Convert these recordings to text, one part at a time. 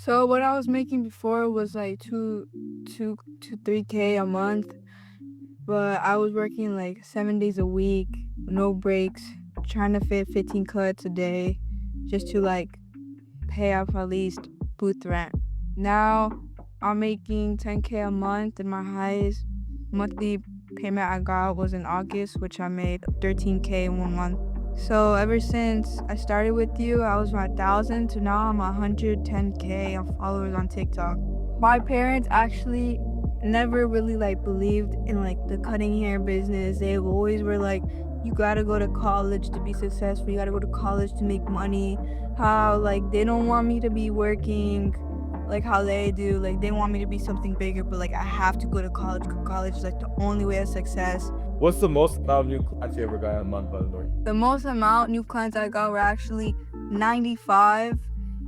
So what I was making before was like two to 3K a month, but I was working like 7 days a week, no breaks, trying to fit 15 cuts a day, just to like pay off at least booth rent. Now I'm making 10K a month, and my highest monthly payment I got was in August, which I made 13K in 1 month. So ever since I started with you, I was around 1,000 to now I'm 110K of followers on TikTok. My parents actually never really like believed in like the cutting hair business. They always were like, you gotta go to college to be successful. You gotta go to college to make money. How like they don't want me to be working like how they do. Like they want me to be something bigger, but like I have to go to college. 'Cause college is like the only way of success. What's the most amount of new clients you ever got in a month, by the way? The most amount new clients I got were actually 95,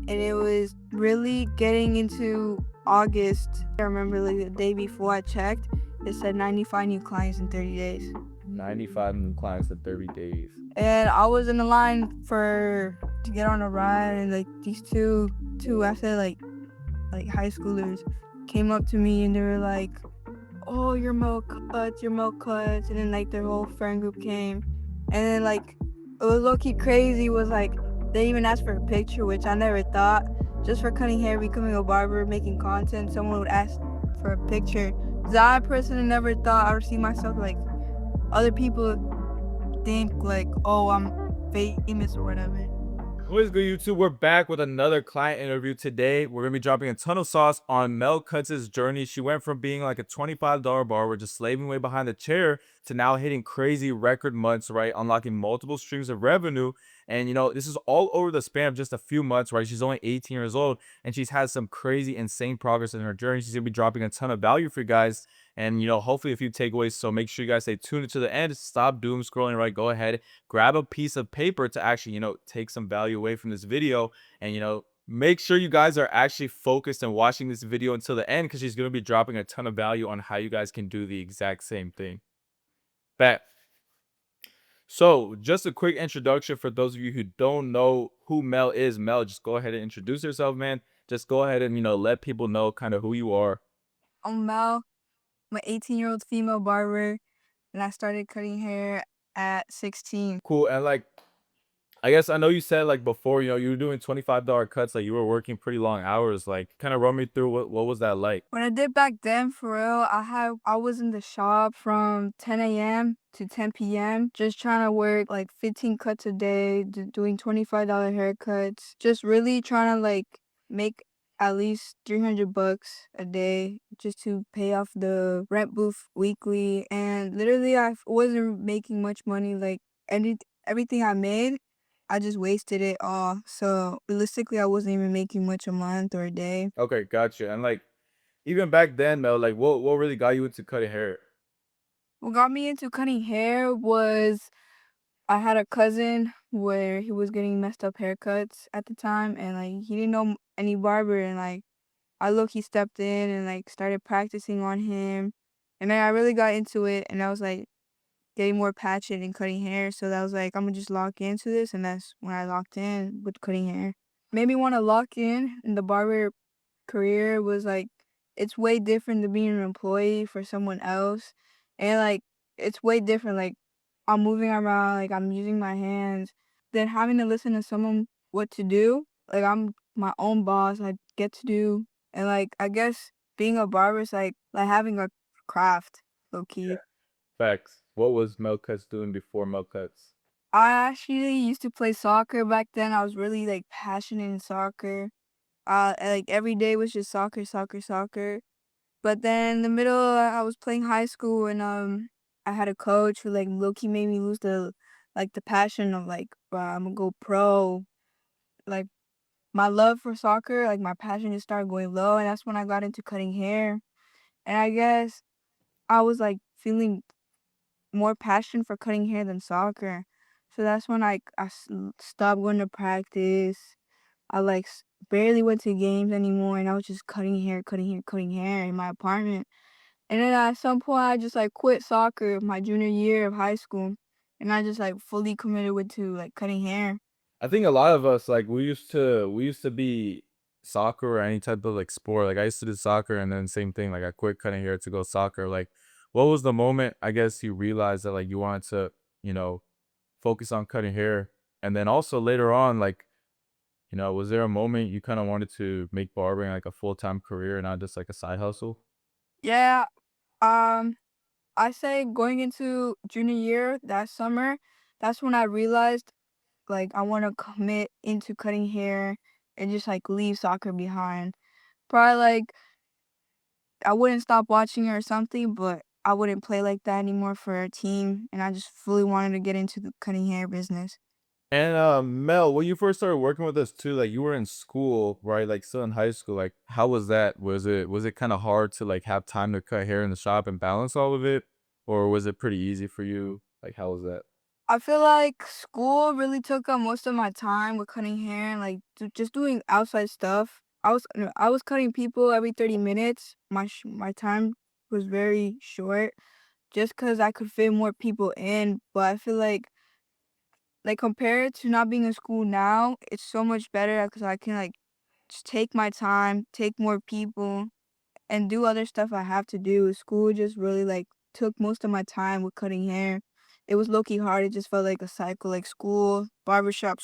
and it was really getting into August. I remember like the day before I checked, it said 95 new clients in 30 days. 95 new clients in 30 days. And I was in the line for to get on a ride, and like these two I said like high schoolers came up to me and they were like, "Oh, your milk cuts, your milk cuts," and then like their whole friend group came, and then like it was low key crazy. Was like they even asked for a picture, which I never thought. Just for cutting hair, becoming a barber, making content, someone would ask for a picture. 'Cause I personally never thought I would see myself like other people think like, oh, I'm famous or whatever. What is good, YouTube? We're back with another client interview today. We're gonna be dropping a ton of sauce on Mel Cuts' journey. She went from being like a $25 barber, just slaving away behind the chair, to now hitting crazy record months, right? Unlocking multiple streams of revenue. And this is all over the span of just a few months, right? She's only 18 years old, and she's had some crazy, insane progress in her journey. She's gonna be dropping a ton of value for you guys, and hopefully a few takeaways. So make sure you guys stay tuned to the end. Stop doom scrolling, right? Go ahead, grab a piece of paper to actually, take some value away from this video. And, make sure you guys are actually focused and watching this video until the end, because she's going to be dropping a ton of value on how you guys can do the exact same thing. Bet. So, just a quick introduction for those of you who don't know who Mel is. Mel, just go ahead and introduce yourself, man. Just go ahead and, let people know kind of who you are. I'm Mel. I'm an 18-year-old female barber, and I started cutting hair at 16. Cool. And like, I guess I know you said like before, you were doing $25 cuts, like you were working pretty long hours. Like, kind of run me through what was that like? When I did back then, for real, I was in the shop from 10 a.m. to 10 p.m. just trying to work like 15 cuts a day, doing $25 haircuts, just really trying to like make at least 300 bucks a day just to pay off the rent booth weekly. And literally, wasn't making much money. Like any everything I made, I just wasted it all. So realistically, I wasn't even making much a month or a day. Okay, gotcha. And like, even back then, Mel, like what really got you into cutting hair? What got me into cutting hair was I had a cousin where he was getting messed up haircuts at the time, and like he didn't know any barber, and like he stepped in and like started practicing on him, and then I really got into it, and I was like getting more passionate in cutting hair. So that was like, I'm gonna just lock into this, and that's when I locked in with cutting hair. Made me want to lock in the barber career. Was like it's way different than being an employee for someone else, and like it's way different. Like I'm moving around, like I'm using my hands, then having to listen to someone what to do. Like I'm my own boss. I get to do, and like I guess being a barber is like having a craft, low key. Facts. What was Mel Cuts doing before Mel Cuts? I actually used to play soccer back then. I was really like passionate in soccer. Like every day was just soccer, soccer, soccer. But then in the middle, I was playing high school, and I had a coach who like low-key made me lose the passion of like, I'm gonna go pro. Like my love for soccer, like my passion just started going low, and that's when I got into cutting hair. And I guess I was like feeling more passion for cutting hair than soccer. So that's when stopped going to practice. I like barely went to games anymore, and I was just cutting hair, cutting hair, cutting hair in my apartment. And then at some point, I just like quit soccer my junior year of high school, and I just like fully committed to like cutting hair. I think a lot of us, like, we used to be soccer or any type of like sport? Like I used to do soccer and then same thing, like I quit cutting hair to go soccer. Like what was the moment I guess you realized that like you wanted to, you know, focus on cutting hair? And then also later on, like, was there a moment you kind of wanted to make barbering like a full-time career and not just like a side hustle? Yeah, um, I say going into junior year that summer, that's when I realized like I want to commit into cutting hair and just like leave soccer behind. Probably like I wouldn't stop watching it or something, but I wouldn't play like that anymore for a team, and I just fully wanted to get into the cutting hair business. And Mel, when you first started working with us too, like you were in school, right? Like still in high school. Like how was that? Was it kind of hard to like have time to cut hair in the shop and balance all of it? Or was it pretty easy for you? Like how was that? I feel like school really took up most of my time with cutting hair and like just doing outside stuff. I was cutting people every 30 minutes. My time was very short just cuz I could fit more people in, but I feel like compared to not being in school now, it's so much better cuz I can like just take my time, take more people and do other stuff I have to do. School just really like took most of my time with cutting hair. It was low key hard. It just felt like a cycle, like school, barbershop.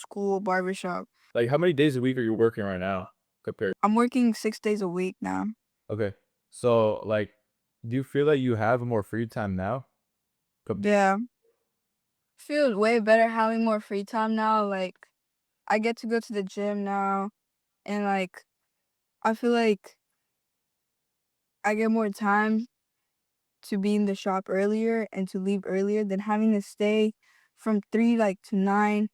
Like how many days a week are you working right now compared? I'm working 6 days a week now. Okay. So like do you feel like you have more free time now? Com- Yeah. Feels way better having more free time now. Like I get to go to the gym now and like I feel like I get more time to be in the shop earlier and to leave earlier than having to stay from 3 like to 9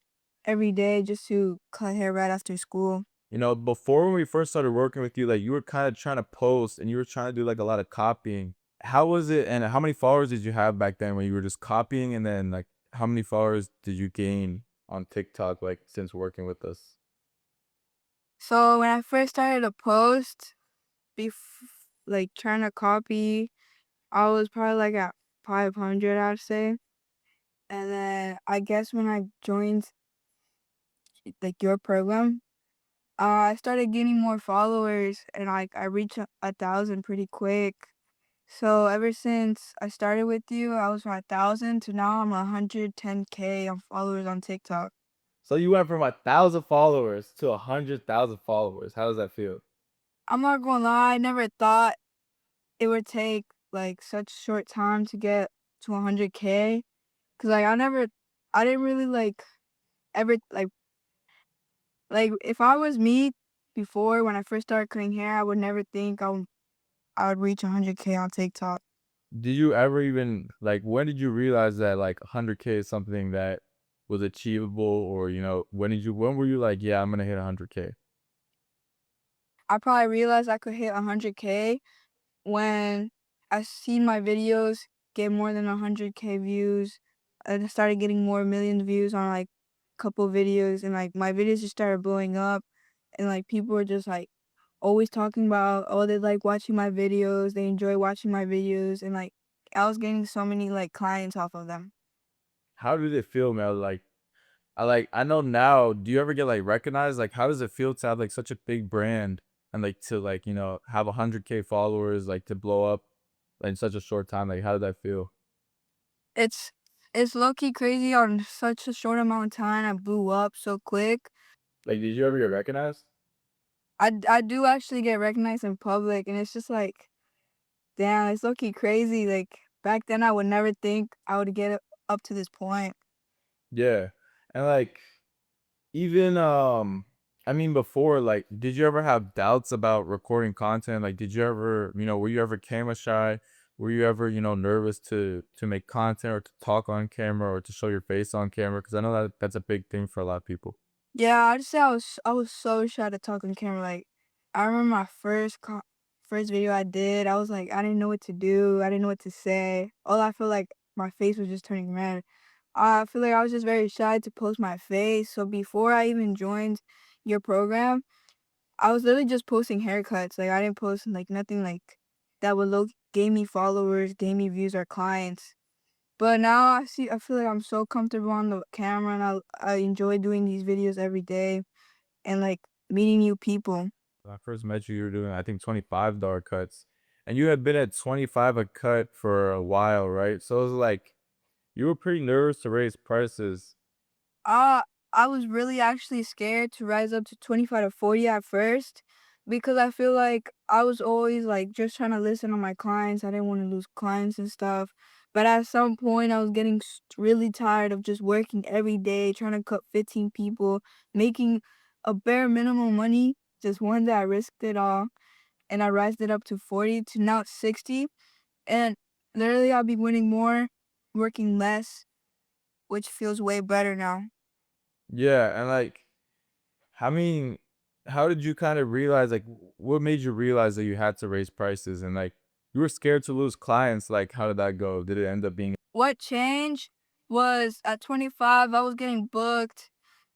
every day just to cut hair right after school. Before when we first started working with you, like you were kind of trying to post and you were trying to do like a lot of copying. How was it and how many followers did you have back then when you were just copying and then like how many followers did you gain on TikTok like since working with us? So when I first started to post, like trying to copy, I was probably like at 500, I'd say. And then I guess when I joined like your program, I started getting more followers and like I reached a thousand pretty quick. So ever since I started with you, I was from 1,000 to now I'm 110K on followers on TikTok. So you went from 1,000 followers to 100,000 followers. How does that feel? I'm not gonna lie, I never thought it would take like such short time to get to 100K. Cause like I didn't really like ever like if I was me before when I first started cutting hair, I would never think I would reach 100K on TikTok. Did you ever even like when did you realize that like 100K is something that was achievable or when were you like, yeah, I'm gonna hit 100K? I probably realized I could hit 100K when I seen my videos get more than 100K views. And I started getting more million views on like couple videos and like my videos just started blowing up and like people were just like always talking about, oh, they like watching my videos, they enjoy watching my videos, and like I was getting so many like clients off of them. How did it feel, man? I know now, do you ever get like recognized? Like how does it feel to have like such a big brand and like to like, have 100K followers, like to blow up in such a short time? Like how did that feel? It's it's low key crazy on such a short amount of time. I blew up so quick. Like did you ever get recognized? I do actually get recognized in public, and it's just like, damn, it's low key crazy. Like back then, I would never think I would get up to this point. Yeah. And like even I mean before, like, did you ever have doubts about recording content? Like, did you ever, were you ever camera shy? Were you ever, nervous to make content or to talk on camera or to show your face on camera? Because I know that that's a big thing for a lot of people. Yeah, I'd say I was so shy to talk on camera. Like I remember my first video I did. I was like, I didn't know what to do. I didn't know what to say. All I feel like my face was just turning red. I feel like I was just very shy to post my face. So before I even joined your program, I was literally just posting haircuts. Like I didn't post like nothing like that would look gain me followers, gain me views or clients. But now I feel like I'm so comfortable on the camera and I enjoy doing these videos every day and like meeting new people. When I first met you, you were doing, I think, $25 cuts, and you had been at 25 a cut for a while, right? So it was like you were pretty nervous to raise prices. Uh, I was really actually scared to rise up to 25 to 40 at first because I feel like I was always like just trying to listen to my clients. I didn't want to lose clients and stuff. But at some point, I was getting really tired of just working every day, trying to cut 15 people, making a bare minimum money. Just one day, I risked it all and I raised it up to 40 to now it's 60. And literally, I'll be winning more, working less, which feels way better now. Yeah, and like, I mean, how did you kind of realize, like, what made you realize that you had to raise prices and like you were scared to lose clients? Like, how did that go? Did it end up being What changed was at 25, I was getting booked.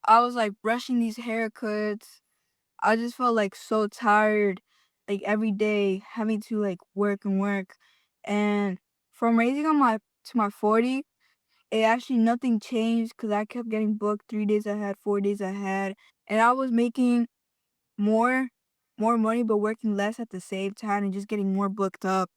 I was like rushing these haircuts. I just felt like so tired, like every day having to like work and work. And from raising on my to my 40, it actually nothing changed because I kept getting booked 3 days ahead, 4 days ahead. And I was making more more money but working less at the same time and just getting more booked up.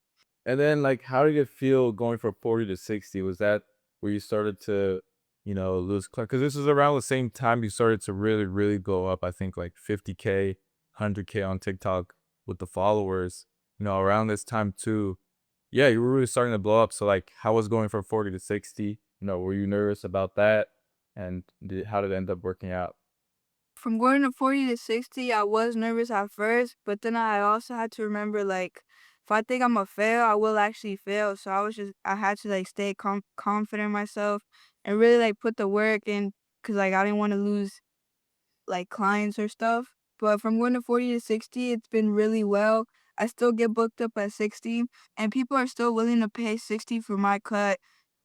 And then, like, how did it feel going from 40 to 60? Was that where you started to, lose because this is around the same time you started to really, really go up, I think, like 50K, 100K on TikTok with the followers, around this time too. Yeah, you were really starting to blow up. So, like, how was going from 40 to 60? Were you nervous about that? And how did it end up working out? From going to 40 to 60, I was nervous at first, but then I also had to remember like if I think I'm a fail, I will actually fail. So I had to like stay confident in myself and really like put the work in because like I didn't want to lose like clients or stuff. But from going to 40 to 60, it's been really well. I still get booked up at 60 and people are still willing to pay 60 for my cut.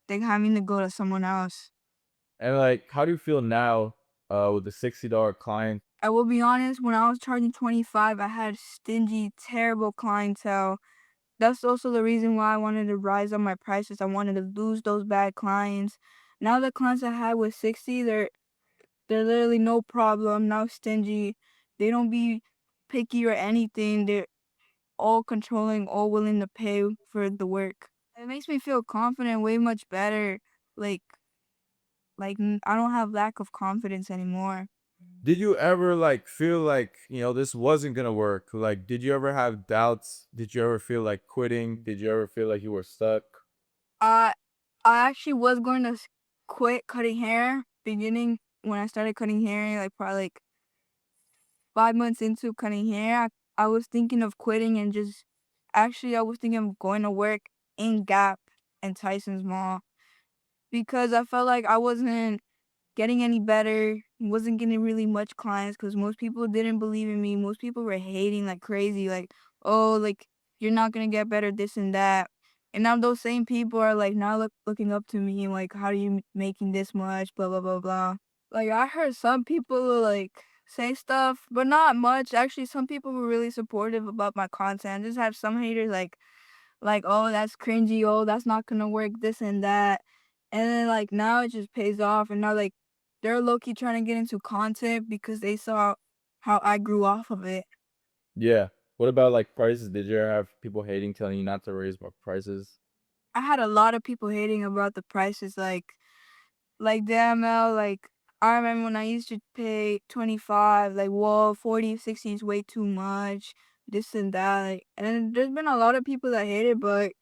They having to go to someone else. And like, how do you feel now with the $60 client? I will be honest, when I was charging 25, I had stingy, terrible clientele. That's also the reason why I wanted to rise up my prices. I wanted to lose those bad clients. Now the clients I had with 60, they're literally no problem, now stingy. They don't be picky or anything. They're all controlling, all willing to pay for the work. It makes me feel confident, way much better. Like I don't have lack of confidence anymore. Did you ever like feel like, this wasn't gonna work? Like, did you ever have doubts? Did you ever feel like quitting? Did you ever feel like you were stuck? I I actually was going to quit cutting hair beginning when I started cutting hair, like probably like 5 months into cutting hair. I was thinking of quitting and just actually I was thinking of going to work in Gap and Tyson's Mall because I felt like I wasn't getting any better, wasn't getting really much clients because most people didn't believe in me. Most people were hating like crazy, like, oh, like you're not gonna get better, this and that. And now those same people are like now looking up to me, like, how are you making this much? Blah blah blah blah. Like I heard some people like say stuff, but not much. Actually, some people were really supportive about my content. I just have some haters like, "Oh, that's cringy. Oh, that's not gonna work, this and that." And then, like, now it just pays off, and now, like, they're low-key trying to get into content because they saw how I grew off of it. Yeah. What about like prices? Did you ever have people hating, telling you not to raise more prices? I had a lot of people hating about the prices, like, DML, like, I remember when I used to pay 25, like, "Whoa, 40, 60 is way too much," this and that, like and then there's been a lot of people that hate it, but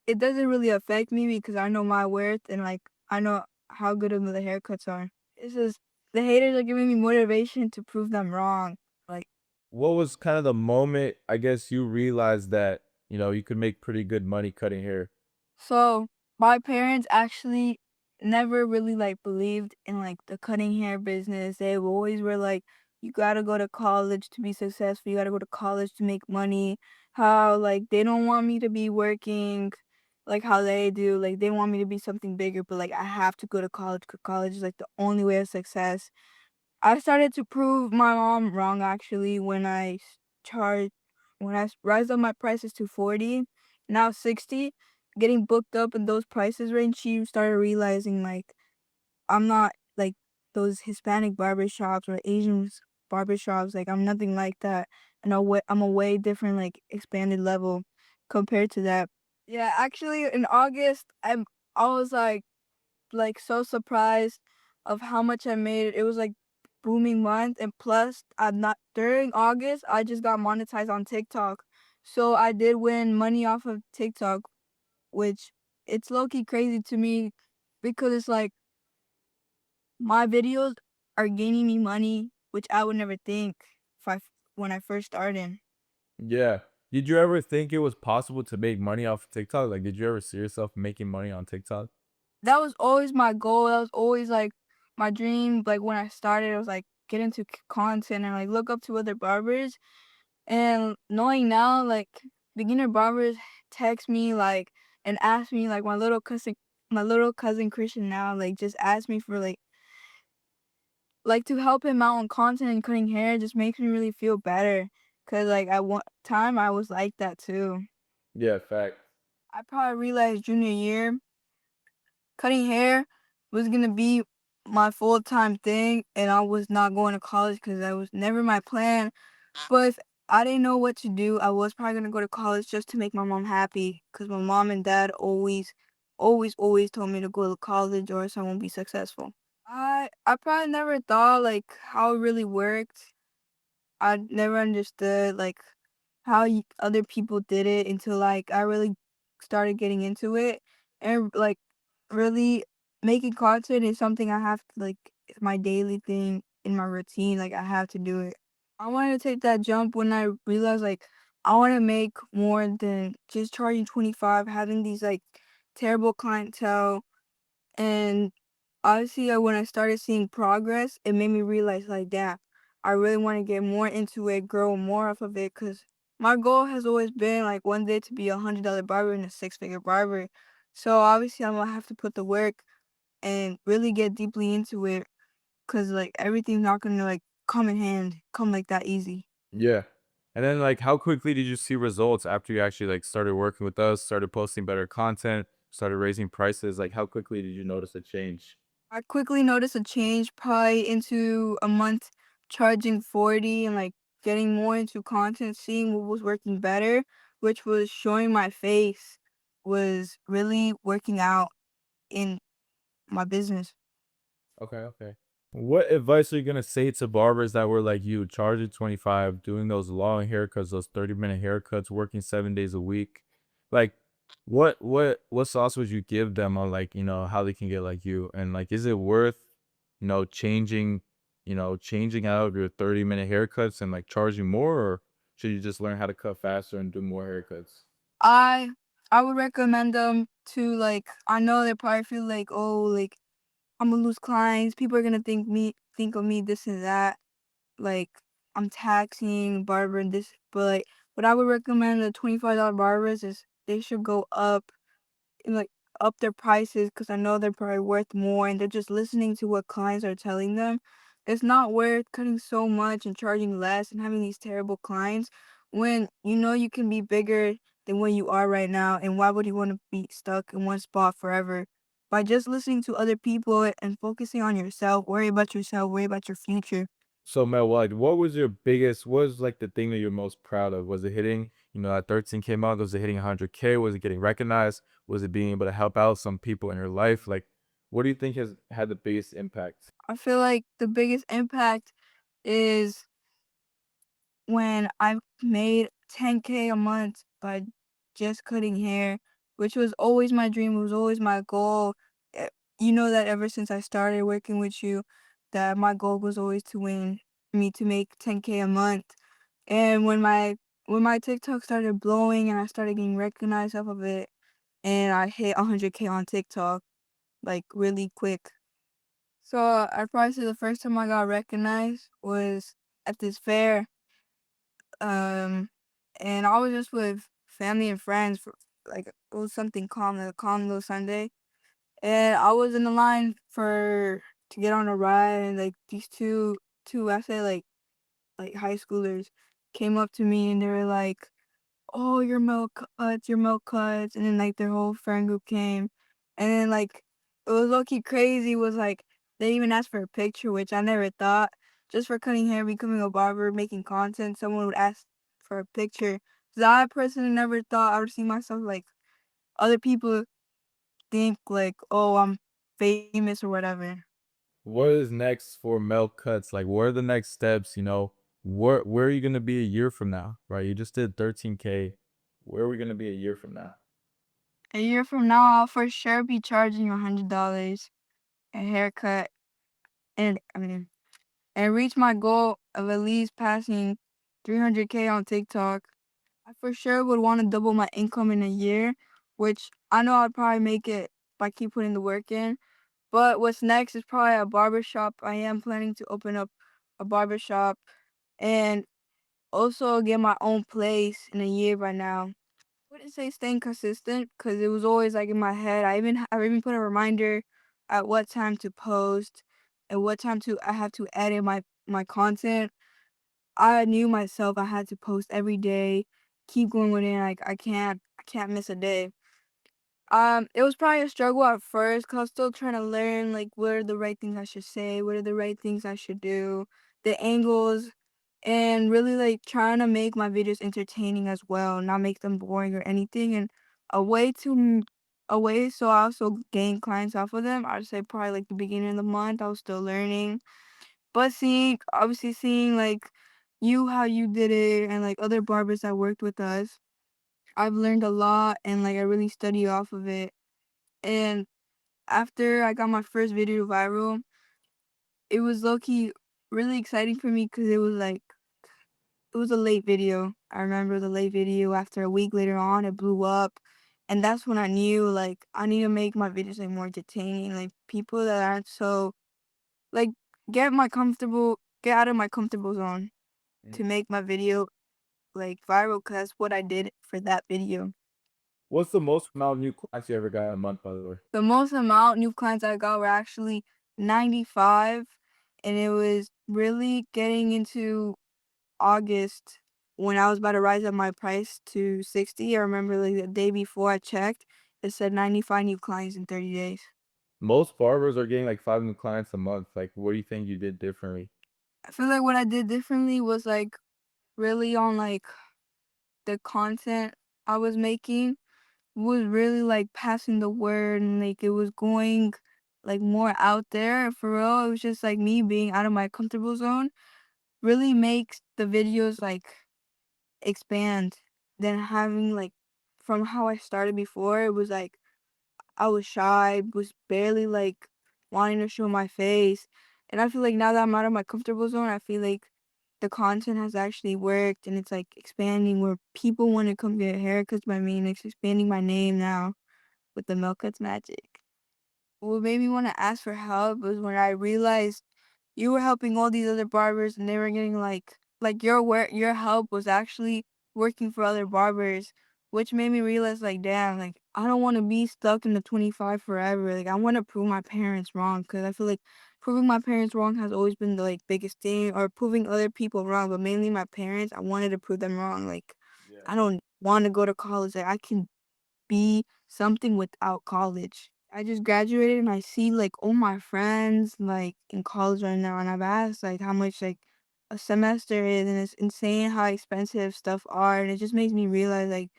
it doesn't really affect me because I know my worth and, like, I know how good of the haircuts are. It's just the haters are giving me motivation to prove them wrong. Like, What was kind of the moment, I guess, you realized that, you could make pretty good money cutting hair? so my parents actually never really, like, believed in, like, the cutting hair business. They always were like, "You gotta go to college to be successful. You gotta go to college to make money." How, like, they don't want me to be working like how they do. Like, they want me to be something bigger, but, like, I have to go to college 'cause college is, like, the only way of success. I started to prove my mom wrong actually when charged when I raised up my prices to 40, now 60, getting booked up in those prices range, she started realizing like I'm not like those Hispanic barber shops or Asians. barbershops. Like I'm nothing like that, and I'm a way different, like expanded level compared to that. Yeah, actually, in August, I was like so surprised of how much I made. It was like booming month, and plus I'm not during August I just got monetized on TikTok. So I did win money off of TikTok, which it's low key crazy to me because it's like my videos are gaining me money, which I would never think if when I first started. Yeah. Did you ever think it was possible to make money off of TikTok? Like, did you ever see yourself making money on TikTok? That was always my goal. That was always like my dream. Like when I started, it was like get into content and like look up to other barbers. And knowing now, like beginner barbers text me like and ask me like my little cousin Christian now like just asked me for like to help him out on content and cutting hair just makes me really feel better. Cause like at one time I was like that too. Yeah, fact. I probably realized junior year cutting hair was gonna be my full-time thing, and I was not going to college because that was never my plan. But if I didn't know what to do, I was probably gonna go to college just to make my mom happy. Cause my mom and dad always told me to go to college or else I won't be successful. I probably never thought like how it really worked. I never understood like how other people did it until like I really started getting into it, and like really making content is something I have to like it's my daily thing in my routine. Like I have to do it. I wanted to take that jump when I realized like I want to make more than just charging 25, having these like terrible clientele. And obviously, when I started seeing progress, it made me realize, like, damn, I really want to get more into it, grow more off of it. Cause my goal has always been, like, one day to be $100 barber and a six-figure barber. So obviously, I'm gonna have to put the work and really get deeply into it. Cause like, everything's not gonna, like, come in hand, come like that easy. Yeah. And then, like, how quickly did you see results after you actually, like, started working with us, started posting better content, started raising prices? Like, how quickly did you notice a change? I quickly noticed a change probably into a month charging 40 and like getting more into content, seeing what was working better, which was showing my face, was really working out in my business. Okay, okay. What advice are you gonna say to barbers that were like you, charging 25, doing those long haircuts, those 30-minute haircuts, working 7 days a week? Like, what sauce would you give them on like, how they can get like you? And like, is it worth, changing, changing out of your 30-minute haircuts and like charging more, or should you just learn how to cut faster and do more haircuts? I I would recommend them to like I know they probably feel like, oh, like I'm gonna lose clients, people are gonna think of me this and that. Like I'm taxing barber and this, but like what I would recommend the $25 barbers is they should go up and like up their prices because I know they're probably worth more and they're just listening to what clients are telling them. It's not worth cutting so much and charging less and having these terrible clients when you know you can be bigger than what you are right now. And why would you want to be stuck in one spot forever? By just listening to other people and focusing on yourself, worry about your future. So Mel, like, what was like the thing that you're most proud of? Was it hitting, that 13K mark? Was it hitting 100K? Was it getting recognized? Was it being able to help out some people in your life? Like, what do you think has had the biggest impact? I feel like the biggest impact is when I made 10K a month by just cutting hair, which was always my dream, it was always my goal. Eh, You know that ever since I started working with you, that my goal was always to win me to make 10K a month. And when my TikTok started blowing and I started getting recognized off of it, and I hit 100K on TikTok like really quick. So I'd probably say the first time I got recognized was at this fair. Um, and I was just with family and friends for like it was something calm, like a calm little Sunday. And I was in the line for to get on a ride, and like these two I say like high schoolers came up to me and they were like, "Oh, your milk cuts," and then like their whole friend group came, and then like it was low key crazy. Was like they even asked for a picture, which I never thought. just for cutting hair, becoming a barber, making content, someone would ask for a picture. 'Cause I personally never thought I would see myself like other people think like, oh, I'm famous or whatever. What is next for Mel Cuts? Like, what are the next steps? Where are you gonna be a year from now? Right? You just did 13K. Where are we gonna be a year from now? A year from now, I'll for sure be charging $100 a haircut, and and reach my goal of at least passing 300K on TikTok. I for sure would want to double my income in a year, which I know I'd probably make it if I keep putting the work in. But what's next is probably a barber shop. I am planning to open up a barber shop and also get my own place in a year by now. Wouldn't say staying consistent because it was always like in my head. I even put a reminder at what time to post and what time to I have to edit my content. I knew myself I had to post every day, keep going with it. Like I can't miss a day. It was probably a struggle at first because I was still trying to learn like what are the right things I should say, what are the right things I should do, the angles, and really like trying to make my videos entertaining as well, not make them boring or anything. And a way to a way so I also gain clients off of them. I'd say probably like the beginning of the month I was still learning, but seeing like you how you did it and like other barbers that worked with us, I've learned a lot and like I really study off of it. And after I got my first video viral, it was low key really exciting for me because it was a late video. I remember the late video. After a week later on, it blew up, and that's when I knew like I need to make my videos like more entertaining. Like people that aren't so like get out of my comfortable zone Mm. to make my video like viral. Cause that's what I did for that video. What's the most amount of new clients you ever got in a month, by the way? The most amount new clients I got were actually 95, and it was really getting into August when I was about to rise up my price to 60. I remember like the day before I checked, it said 95 new clients in 30 days. Most barbers are getting like 5 new clients a month. Like, what do you think you did differently? I feel like what I did differently was like really on like the content I was making was really like passing the word and like it was going like more out there for real. It was just like me being out of my comfortable zone really makes the videos like expand than having like from how I started before. It was like I was shy, was barely like wanting to show my face. And I feel like now that I'm out of my comfortable zone, I feel like the content has actually worked and it's like expanding where people want to come get haircuts by me and it's expanding my name now with the Milk Cuts Magic. What made me want to ask for help was when I realized you were helping all these other barbers and they were getting like your help was actually working for other barbers, which made me realize like damn, like I don't want to be stuck in the 25 forever. Like I want to prove my parents wrong because I feel like proving my parents wrong has always been the like biggest thing or proving other people wrong, but mainly my parents, I wanted to prove them wrong. Like Yeah. I don't want to go to college. Like I can be something without college. I just graduated and I see like all my friends like in college right now and I've asked like how much like a semester is and it's insane how expensive stuff are and it just makes me realize like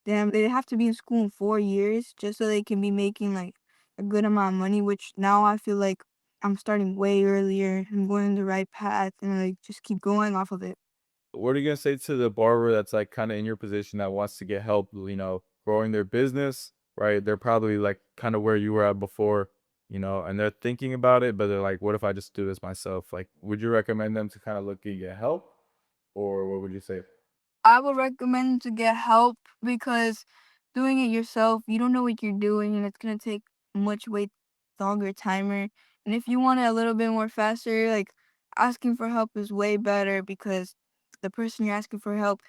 damn they have to be in school in 4 years just so they can be making like a good amount of money, which now I feel like I'm starting way earlier and going the right path and like just keep going off of it. What are you gonna say to the barber that's like kind of in your position that wants to get help, growing their business, right? They're probably like kind of where you were at before, and they're thinking about it, but they're like, what if I just do this myself? Like, would you recommend them to kind of look and get help, or what would you say? I would recommend to get help because doing it yourself, you don't know what you're doing and it's gonna take much way longer timer. And if you want it a little bit more faster, like asking for help is way better because the person you're asking for help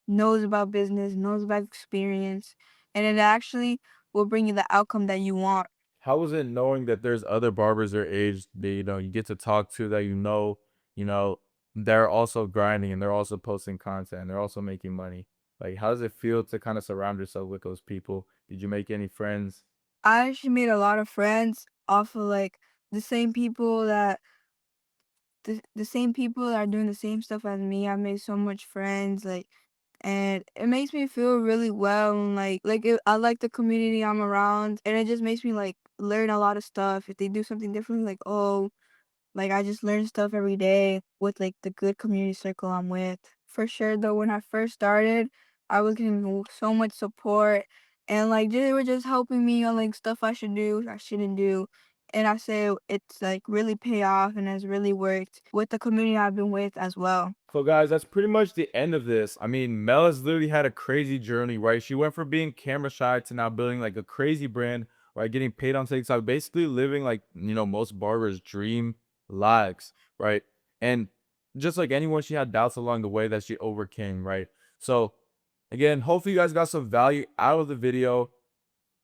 knows about business, knows about experience, and it actually will bring you the outcome that you want. How was it knowing that there's other barbers your age that, you get to talk to that you know, they're also grinding and they're also posting content and they're also making money? Like, how does it feel to kind of surround yourself with those people? Did you make any friends? I actually made a lot of friends off of like the same people that the same people that are doing the same stuff as me. I made so much friends, like, and it makes me feel really well. And I like the community I'm around, and it just makes me like learn a lot of stuff. If they do something differently, like, oh, like, I just learn stuff every day with, like, the good community circle I'm with. For sure, though, when I first started, I was getting so much support, and, like, they were just helping me on, like, stuff I should do, I shouldn't do, and I say it's, like, really pay off and has really worked with the community I've been with as well. So guys, that's pretty much the end of this. I mean, Mel has literally had a crazy journey, right? She went from being camera shy to now building like a crazy brand, right? Getting paid on TikTok, basically living like, most barbers' dream lives, right? And just like anyone, she had doubts along the way that she overcame, right? So again, hopefully you guys got some value out of the video.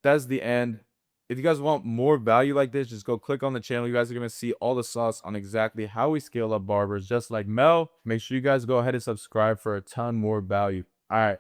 That's the end. If you guys want more value like this, just go click on the channel. You guys are going to see all the sauce on exactly how we scale up barbers, just like Mel. Make sure you guys go ahead and subscribe for a ton more value. All right.